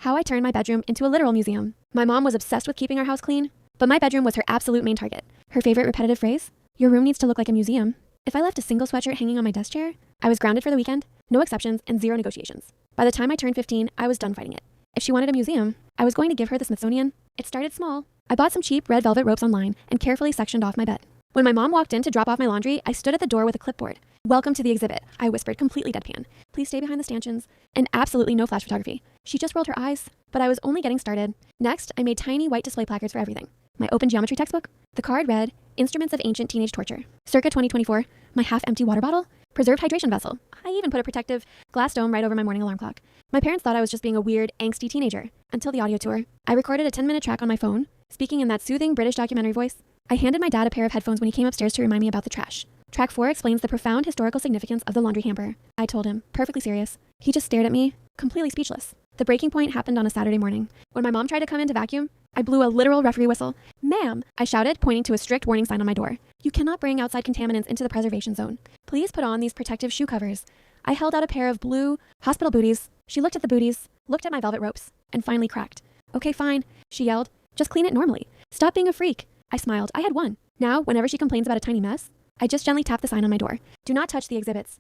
How I turned my bedroom into a literal museum. My mom was obsessed with keeping our house clean, but my bedroom was her absolute main target. Her favorite repetitive phrase? Your room needs to look like a museum. If I left a single sweatshirt hanging on my desk chair, I was grounded for the weekend, no exceptions, and zero negotiations. By the time I turned 15, I was done fighting it. If she wanted a museum, I was going to give her the Smithsonian. It started small. I bought some cheap red velvet ropes online and carefully sectioned off my bed. When my mom walked in to drop off my laundry, I stood at the door with a clipboard. Welcome to the exhibit, I whispered, completely deadpan. Please stay behind the stanchions. And absolutely no flash photography. She just rolled her eyes, but I was only getting started. Next, I made tiny white display placards for everything. My open geometry textbook, the card read, Instruments of Ancient Teenage Torture. Circa 2024, my half-empty water bottle, preserved hydration vessel. I even put a protective glass dome right over my morning alarm clock. My parents thought I was just being a weird, angsty teenager. Until the audio tour. I recorded a 10-minute track on my phone, speaking in that soothing British documentary voice. I handed my dad a pair of headphones when he came upstairs to remind me about the trash. Track 4 explains the profound historical significance of the laundry hamper. I told him, perfectly serious. He just stared at me, completely speechless. The breaking point happened on a Saturday morning. When my mom tried to come in to vacuum, I blew a literal referee whistle. Ma'am, I shouted, pointing to a strict warning sign on my door. You cannot bring outside contaminants into the preservation zone. Please put on these protective shoe covers. I held out a pair of blue hospital booties. She looked at the booties, looked at my velvet ropes, and finally cracked. Okay, fine, she yelled. Just clean it normally. Stop being a freak. I smiled. I had won. Now, whenever she complains about a tiny mess, I just gently tap the sign on my door. Do not touch the exhibits.